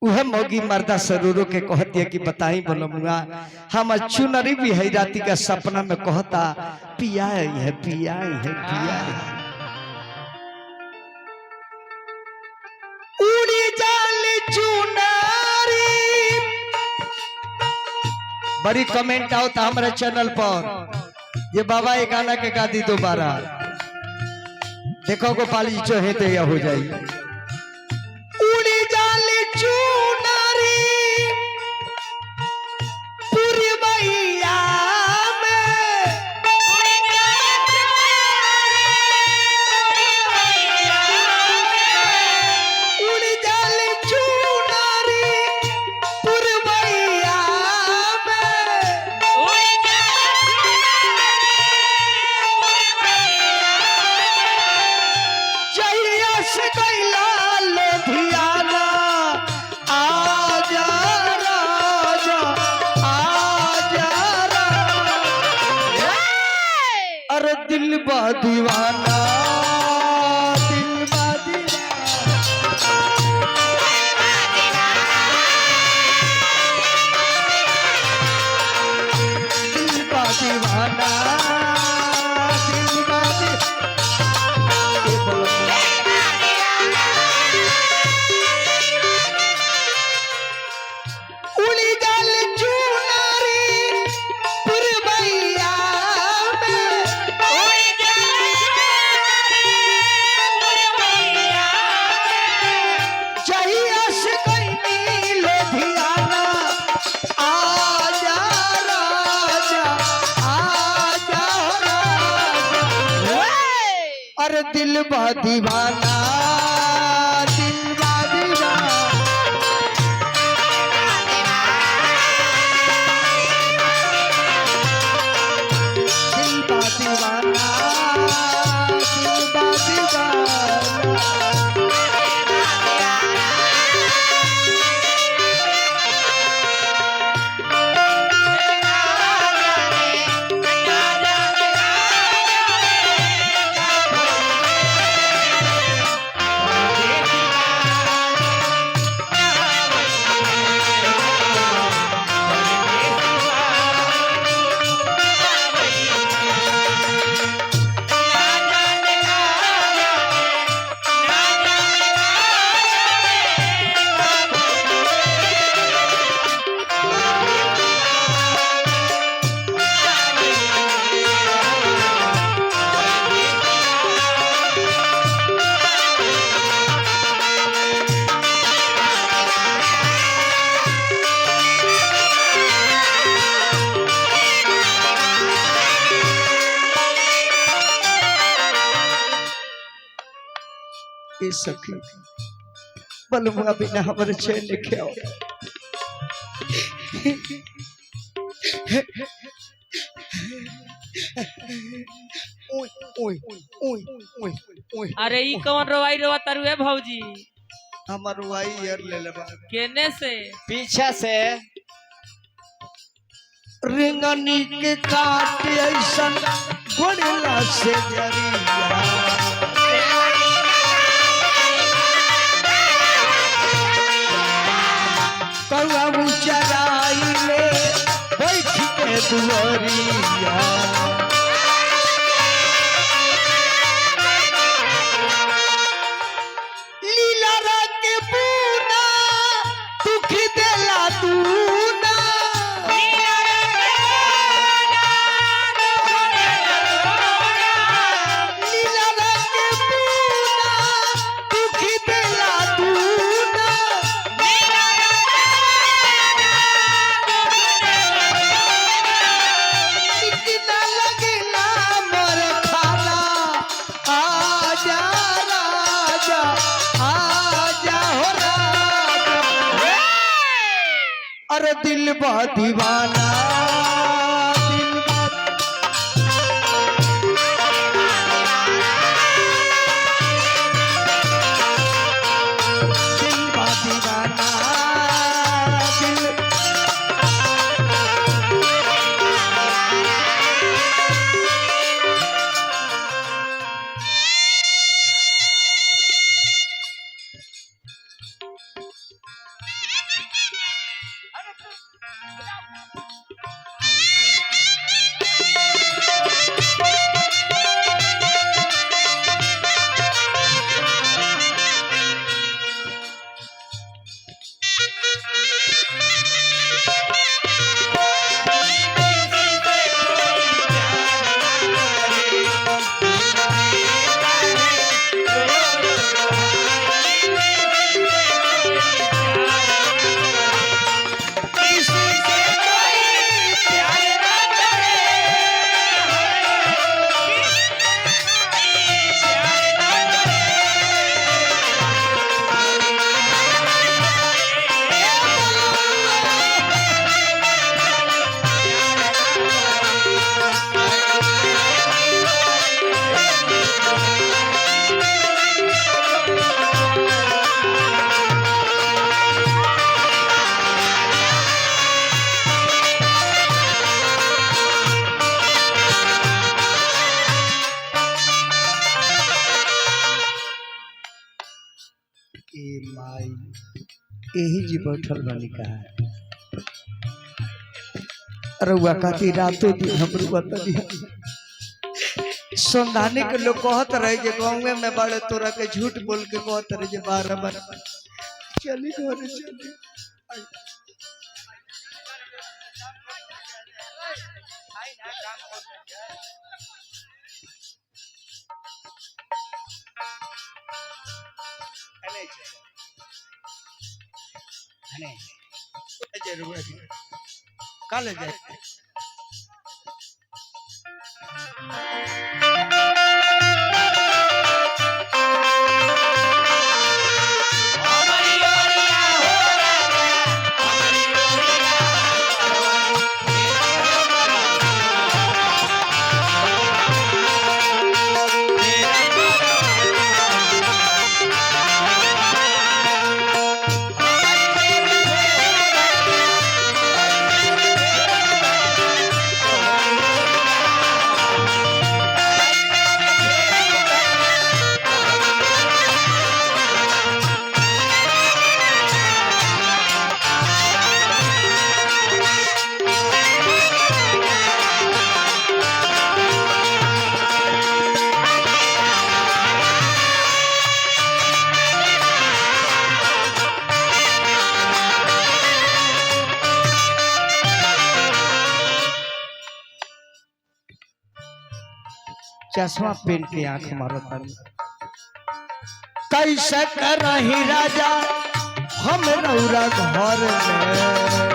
वह मोगी मर्दा सरूरों के कहती है कि बताई बोलूंगा हम चुनरी भी है राती का सपना में कहता पिया है पिया है पिया है। उड़ी जाल चुनरी बड़ी कमेंट आओ था हमारे चैनल पर ये बाबा ये गाना के गा दी दोबारा देखो गोपाल जी जो है तो यह हो जाएगी। उड़ी जाल चुनरी पूरी मैया दिल बा दीवाना दिल बा दीवाना दिल बा उड़ी जाल चुनरी पुरबैया दिल बा दीवाना दिल बा दीवाना दिल बा दीवाना दिल बा दीवाना। सखी बलुआ बिना हमारे चैन लिखे आओ अरे ई कौन रोवाई रोवा तारू है भौजी हमार रोवाई यार ले लेबा केने से पीछे से रिंगनी के काट ऐसन गोड़ला से जरिया कौआ चराई ले बैठ के दुआरिया लीला रंग के पूना दुख देला तूना लीला रंग के पूना दुख देला तूना अरे दिल बा दीवाना दिल बा दीवाना दिल माई यही जी बैठल बनी का रउआ खाती रातों दिन हमरू बतनी संधानी के लोग कहत रहे जे गाँव में बड़े तोरा के झूठ बोल के कहत रहे जे 12 बार चली घरे चली काले जाए चश्मा पहन के आंख मारता कैसे करही राजा हम रौरा घर में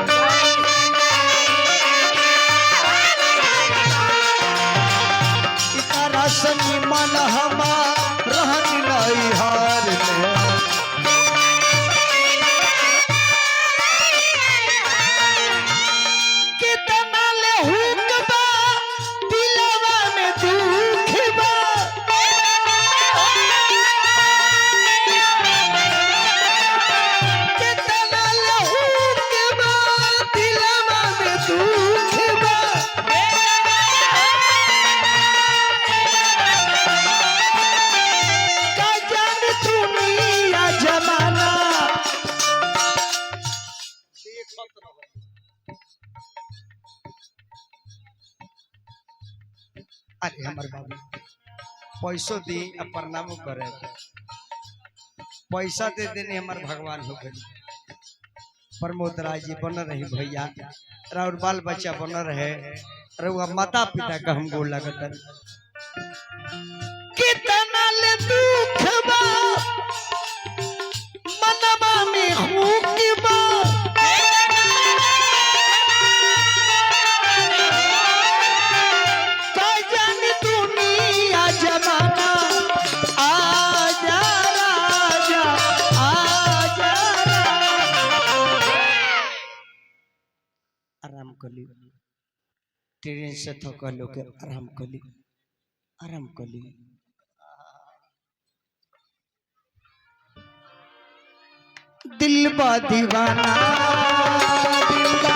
इतारा सनी मन हमा रहन नहीं हार में कितना ले हुक्बा दिलवा में दुख बा कितना ले हुक्बा दिलवा में दुख बा का जाने दुनिया जमाना अरे हमार बाबू पैसो दी अब प्रणाम करे पैसा दे देने हमार भगवान हो गए प्रमोद राय जी बन रही भैया और बाल बच्चा बन रहे रउआ माता पिता का हम गोल लगता कितना ले दुख बा मनवा में हुक बा का जाने दुनिया जमाना आजा राजा आजा आराम कली ट्रेन से थकल के आराम कली दिल बा दीवाना दिल बा